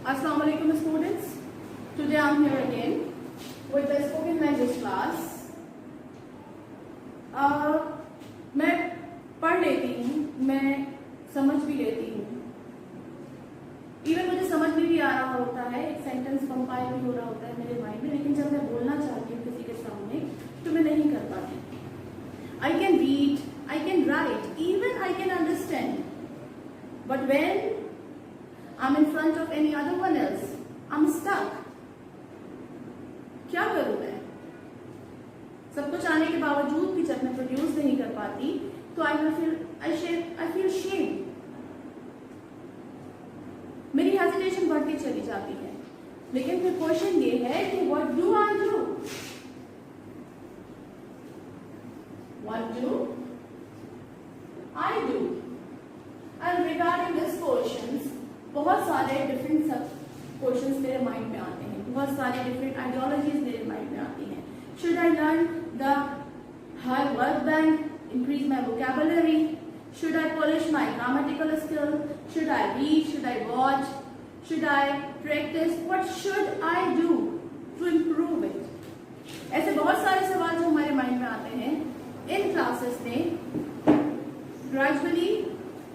Assalamu alaikum students. Today I am here again with the spoken language class. मैं पढ़ लेती हूँ, मैं समझ भी लेती हूँ, इवन मुझे समझ में भी आ रहा होता है, एक सेंटेंस कंपाइल भी हो रहा होता है मेरे माइंड में, लेकिन जब मैं बोलना चाहती हूँ किसी के सामने तो मैं नहीं कर पाती. I can read, I can write, even I can understand, but when I'm in front of any other one else, I'm stuck. क्या करूं मैं? सब कुछ आने के बावजूद भी जब मैं प्रोड्यूस नहीं कर पाती तो I feel shame. मेरी हेजिटेशन बढ़ती चली जाती है. लेकिन फिर क्वेश्चन ये है कि what do I do? What do I do? And regarding this questions, बहुत सारे डिफरेंट क्वेश्चंस मेरे माइंड में आते हैं, बहुत सारे डिफरेंट आइडियोलॉजीज मेरे माइंड में आती हैं. Should I learn the high word bank, increase my vocabulary? Should I polish my grammatical skill? Should I read? Should I watch? Should I practise? What should I do to improve it? ऐसे बहुत सारे सवाल जो हमारे mind में आते हैं, इन classes में ग्रेजुअली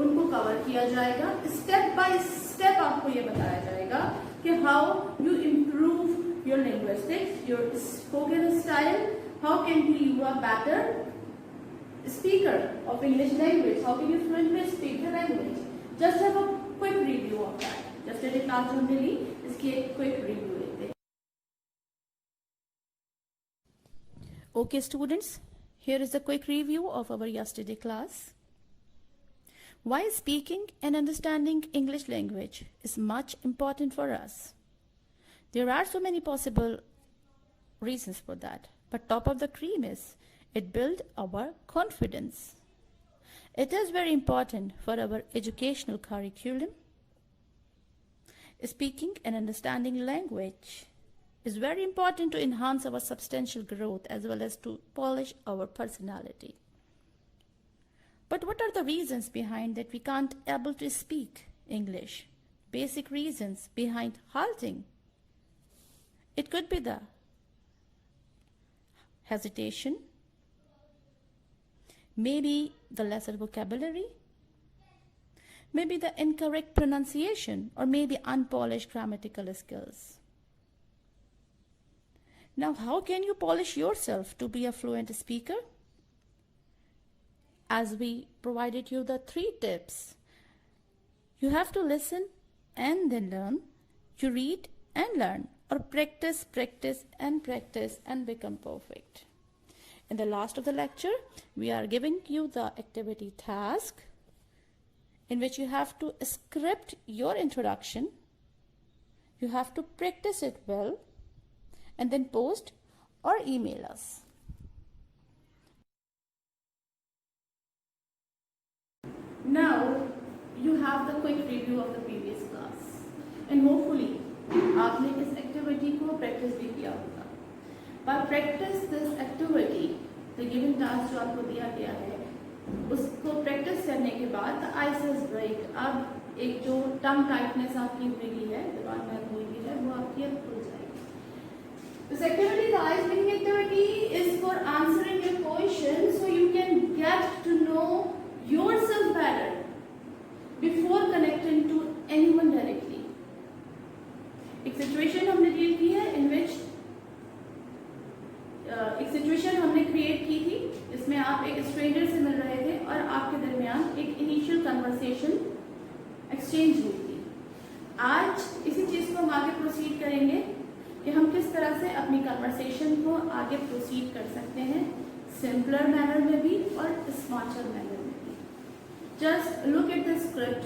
उनको कवर किया जाएगा. स्टेप बाय स्टेप आपको ये बताया जाएगा कि how you improve your linguistics, your spoken style, how can be you a better speaker of English language, how can you fluently speak the language. Just have a quick review of that. Just at class जो हमने ली, इसकी एक quick review लेते हैं. Okay students, here is a quick review of our yesterday class. Why speaking and understanding English language is much important for us? There are so many possible reasons for that, but top of the cream is it builds our confidence. It is very important for our educational curriculum. Speaking and understanding language is very important to enhance our substantial growth as well as to polish our personality. But what are the reasons behind that we can't able to speak English? Basic reasons behind halting. It could be the hesitation, maybe the lesser vocabulary, maybe the incorrect pronunciation, or maybe unpolished grammatical skills. Now, how can you polish yourself to be a fluent speaker? As we provided you the 3 tips, you have to listen and then learn, you read and learn, or practice, practice and practice and become perfect. In the last of the lecture, we are giving you the activity task in which you have to script your introduction, you have to practice it well and then post or email us. Now you have the quick review of the previous class and hopefully आपने इस activity को practice भी किया होगा. By practice this activity, the given task जो आपको दिया गया है, उसको प्रैक्टिस करने के बाद the ice is break. अब एक जो टंग टाइटनेस आपकी हुई है, जबान में हुई है, वो आपकी अब खुल जाएगी. This activity, the ice breaking activity, is for answering your questions so you can get to know yourself better before connecting to anyone directly. एक सिचुएशन हमने डील की है in which एक सिचुएशन हमने क्रिएट की थी जिसमें आप एक स्ट्रेंजर से मिल रहे थे और आपके दरमियान एक इनिशियल कन्वर्सेशन एक्सचेंज हुई थी. आज इसी चीज को हम आगे प्रोसीड करेंगे कि हम किस तरह से अपनी कन्वर्सेशन को आगे प्रोसीड कर सकते हैं, सिंपलर मैनर में भी और स्मार्टर मैनर में भी. Just look at the script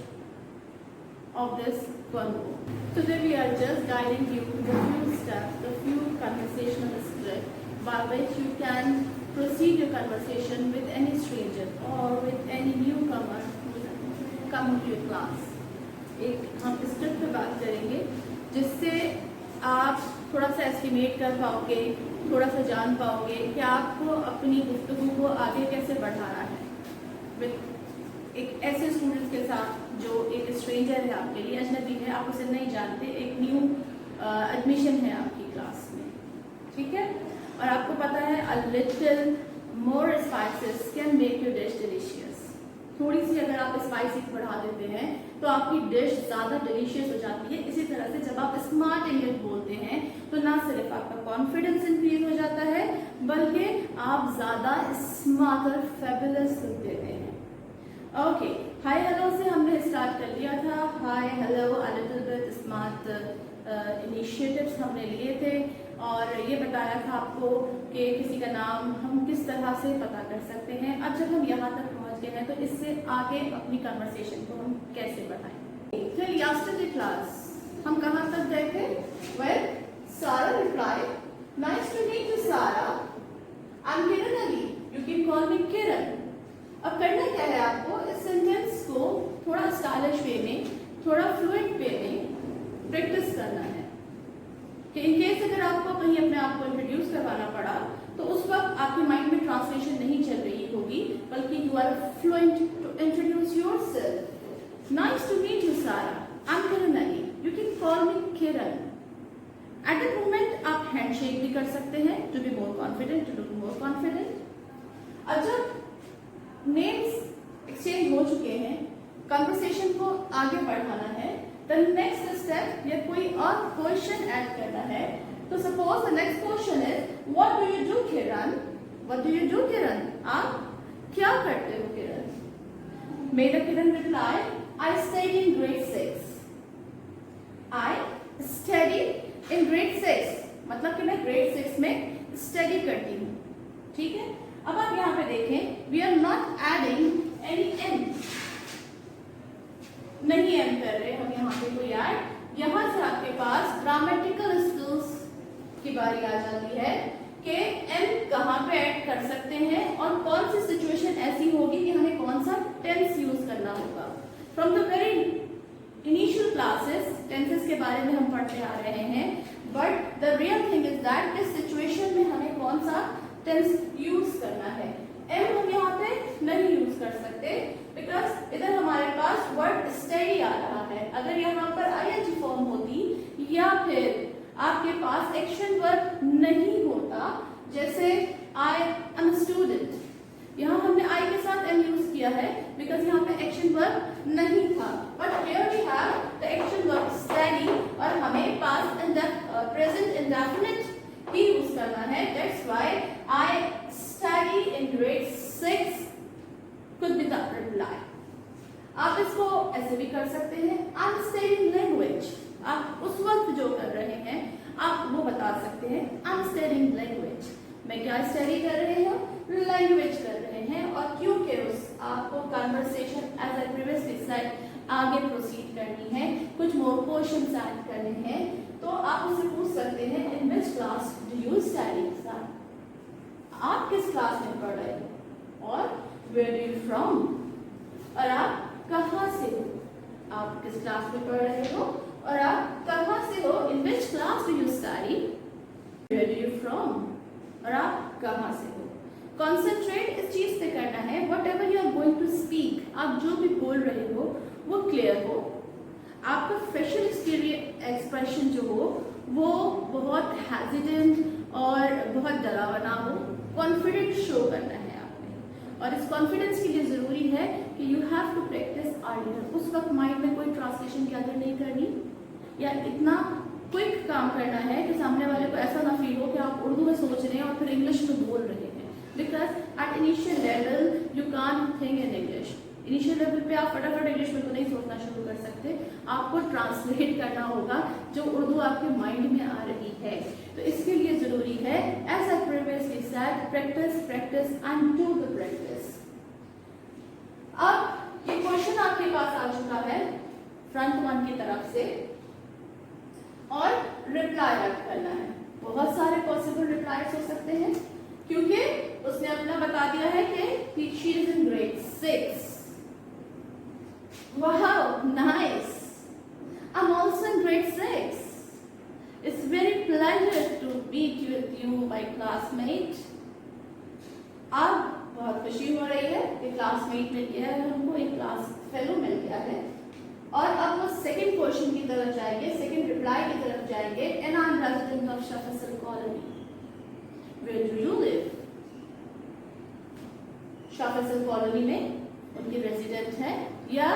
of this one book. Today we are just guiding you the few steps, the few conversational script by which you can proceed your conversation with any stranger or with any newcomer who come to your class. एक हम script पे बात करेंगे जिससे आप थोड़ा सा estimate कर पाओगे, थोड़ा सा जान पाओगे कि आपको अपनी गुफ्तगू को आगे कैसे बढ़ाना है. एक ऐसे स्टूडेंट्स के साथ जो एक स्ट्रेंजर है, आपके लिए अजनबी है, आप उसे नहीं जानते, एक न्यू एडमिशन है आपकी क्लास में, ठीक है, और आपको पता है a little more spices can make your dish delicious. थोड़ी सी अगर आप स्पाइसी बढ़ा देते हैं तो आपकी डिश ज़्यादा डिलीशियस हो जाती है। इसी तरह से जब आप स्मार्ट इंग्लिश बोलते हैं तो ना सिर्फ आपका कॉन्फिडेंस इंक्रीज हो जाता है बल्कि आप ज़्यादा स्मार्टर फैबुलस लुक देते हैं। ओके, हाय हेलो से हमने स्टार्ट कर लिया था। Hi hello a little bit smart initiatives हमने लिए थे और ये बताया था आपको कि किसी का नाम हम किस तरह से पता कर सकते हैं। अब जब हम यहाँ तक पहुँच गए हैं तो इससे आगे अपनी कन्वर्सेशन को हम कैसे बढ़ाएं। फिर यस्टरडे क्लास हम कहाँ तक गए थे? Well, Sara reply, nice to meet you Sara, I am Kiran Ali, you can call me Kiran. अब करना क्या है आपको, इस सेंटेंस को थोड़ा स्टाइलिश वे में, थोड़ा फ्लुएंट वे में प्रैक्टिस करना है कि इन केस अगर आपको कहीं अपने आप को इंट्रोड्यूस करवाना पड़ा तो उस वक्त आपके माइंड में ट्रांसलेशन नहीं चल रही होगी बल्कि you are fluent to introduce yourself. Nice to meet you Sara, I am Kiran Ali, you can call me Kiran. At the moment आप हैंडशेक भी कर सकते हैं to be more confident, to look more confident. और जब नेम्स एक्सचेंज हो चुके हैं, कन्वर्सेशन को आगे बढ़ाना है, द नेक्स्ट स्टेप या कोई और क्वेश्चन ऐड करना है। तो suppose the next question is what do you do Kiran, what do you do Kiran, आप क्या करते हो Kiran. May the Kiran reply, I study in grade 6, I study in grade 6, मतलब कि मैं ग्रेड 6 में स्टडी करती हूँ, ठीक है। अब आप यहाँ पे देखें, we are not adding any am, नहीं एम कर रहे हम यहाँ पे कोई ऐड। यहाँ से आपके पास ग्रामेटिकल स्किल्स की बारी आ जाती है कि एम कहाँ पे ऐड कर सकते हैं और कौन सी सिचुएशन ऐसी होगी कि हमें कौन सा टेंस यूज करना होगा। From the very initial classes tenses के बारे में हम पढ़ते आ रहे हैं, but the real thing is that इस सिचुएशन में हमें कौन सा टेंस यूज करना है। एम हम यहाँ पे नहीं यूज कर सकते बिकॉज इधर हमारे पास वर्ड स्टडी आ रहा है। अगर यहाँ पर आईएनजी फॉर्म होती या फिर आपके पास एक्शन वर्ब नहीं होता, जैसे आई एम स्टूडेंट, यहाँ हमने आई के साथ एम यूज किया है बिकॉज यहाँ पे एक्शन वर्ब नहीं था, but here we have the action verb study और हमें पास्ट एंड प्रेजेंट इंडेफिनिट ही यूज करना है। That's why I study in grade 6 could be the reply। आप इसको ऐसे भी कर सकते हैं, आई एम स्टडीइंग लैंग्वेज, आप उस वक्त जो कर रहे हैं आप वो बता सकते हैं, आई एम स्टडीइंग लैंग्वेज, मैं क्या स्टडी कर रहे हैं, लैंग्वेज कर रहे हैं। और क्योंकि उस आपको conversation as I previously said आगे प्रोसीड करनी है, कुछ मोर क्वेश्चंस ऐड करने हैं, तो आप उससे पूछ सकते हैं in which class do you study, आप किस क्लास में पढ़ रहे हो और वेयर डू यू फ्रॉम, और आप कहाँ से हो, आप किस क्लास में पढ़ रहे हो और आप कहाँ से हो, in which class do you study, where do you from, और आप कहाँ से हो। कॉन्सेंट्रेट इस चीज पे करना है, whatever you are going to speak, आप जो भी बोल रहे हो वो क्लियर हो, आपका फेशियल एक्सप्रेशन जो हो वो बहुत हेजिटेंट और बहुत डरावना हो, कॉन्फिडेंट शो करना है आपने। और इस कॉन्फिडेंस के लिए जरूरी है कि you have to practise earlier. उस वक्त माइंड में कोई ट्रांसलेशन की आदत नहीं करनी या इतना क्विक काम करना है कि सामने वाले को ऐसा ना फील हो कि आप उर्दू में सोच रहे हैं और फिर इंग्लिश में बोल रहे हैं, because at initial level you can't think in English. Initial level पे आप फटाफट इंग्लिश में तो नहीं सोचना शुरू कर सकते, आपको ट्रांसलेट करना होगा जो उर्दू आपके माइंड में आ रही है। तो इसके लिए जरूरी है, as I previously said, practice practice and do the practice. अब ये क्वेश्चन आपके पास आ चुका है फ्रंट वन की तरफ से और रिप्लाई ऐड करना है। बहुत सारे पॉसिबल रिप्लाईज हो सकते हैं क्योंकि उसने अपना बता दिया है कि she is in grade 6। Wow, nice. I'm also in grade 6. It's very pleasure to meet with you, my classmate. अब बहुत खुशी हो रही है कि क्लासमेट मिल गया है हमको अपने क्लास फेलो मिल गया है और अब वो सेकंड क्वेश्चन की तरफ जाएंगे, सेकंड रिप्लाई की तरफ जाएंगे। And I am resident of Shah Faisal colony. Where do you live? Shah Faisal colony में उनकी रेजिडेंट है, या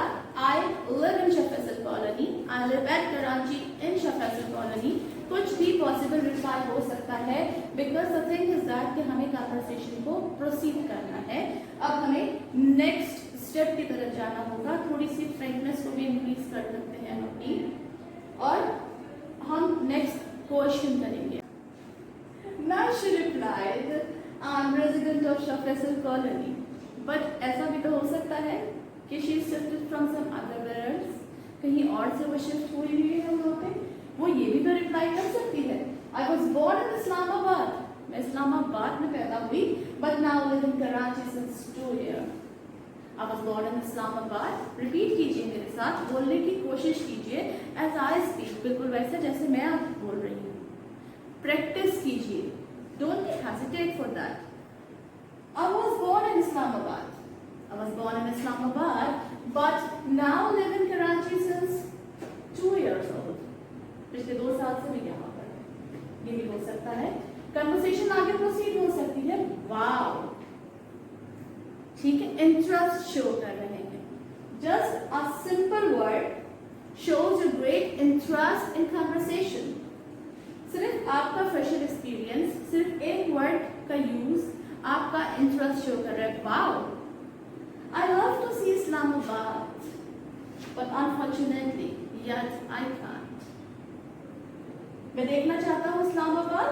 I live in Shah Faisal colony, I live at Karachi in Shah Faisal colony. कुछ भी पॉसिबल रिप्लाई हो सकता है, because the thing is that कि हमें कन्वर्सेशन को प्रोसीड करना है। अब हमें नेक्स्ट स्टेप की तरफ जाना होगा, थोड़ी सी फ्रेंकनेस को भी इंक्रीज कर सकते हैं अपनी, और हम नेक्स्ट क्वेश्चन करेंगे। Now she replied, I'm resident of Shah Faisal Colony. But ऐसा भी तो हो सकता है कि she shifted from some other parents, कहीं और से वो शिफ्ट हुई हुई है वहाँ पे, वो ये भी तो रिप्लाई कर सकती है। I was born in Islamabad, मैं इस्लामाबाद में पैदा हुई, but now live in Karachi since 2 years. I was born in Islamabad. Repeat कीजिए मेरे साथ, बोलने की कोशिश कीजिए as I speak, बिल्कुल वैसे जैसे मैं अब बोल रही हूँ। प्रैक्टिस कीजिए, don't hesitate for that. I was born in Islamabad. I was born in Islamabad, but now live in Karachi since 2 years old. पिछले 2 साल से मैं यहाँ पर हूँ। ये भी हो सकता है। कन्वर्सेशन आगे प्रोसीड हो सकती है। वाव, ठीक है, इंटरेस्ट शो कर रहे हैं। Just a simple word shows a great interest in conversation. सिर्फ आपका फ्रेशर एक्सपीरियंस, सिर्फ एक वर्ड का यूज आपका इंटरेस्ट शो कर रहा है। Wow, I love to see Islamabad, but unfortunately yet I can't. मैं देखना चाहता हूँ इस्लामाबाद,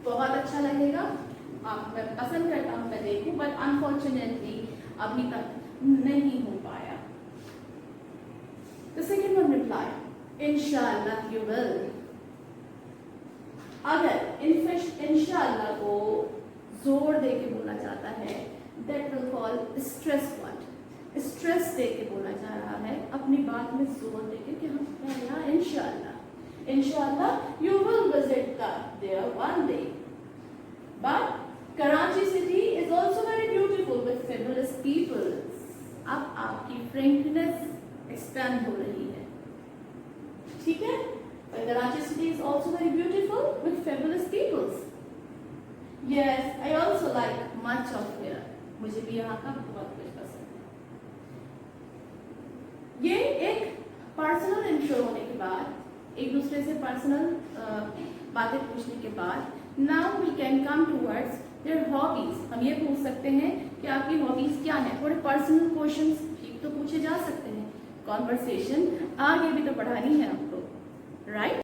बहुत अच्छा लगेगा, मैं पसंद करता हूँ मैं देखूं, बट अनफॉर्चुनेटली अभी तक नहीं हो पाया। The second one reply, इंशाअल्लाह you will. अगर इंशाअल्लाह को जोर दे के बोला जाता है, that will call stress word. Stress दे के बोला जा रहा है, अपनी बात में जोर दे के कि हम कहना इंशाअल्लाह, इंशाअल्लाह you will visit there one day. But Karachi city is also very beautiful with fabulous people. अब आपकी frankness expand हो रही है, ठीक है? But Karachi city is also very beautiful with fabulous peoples. Yes, I also like much of here. मुझे भी यहाँ का बहुत कुछ पसंद है। ये एक पर्सनल इंट्रो होने के बाद, एक दूसरे से पर्सनल बातें पूछने के बाद, now we can come towards their hobbies. हम ये पूछ सकते हैं कि आपकी हॉबीज क्या है। थोड़े पर्सनल क्वेश्चंस भी तो पूछे जा सकते हैं। कॉन्वर्सेशन आगे भी तो बढ़ानी है आपको, राइट?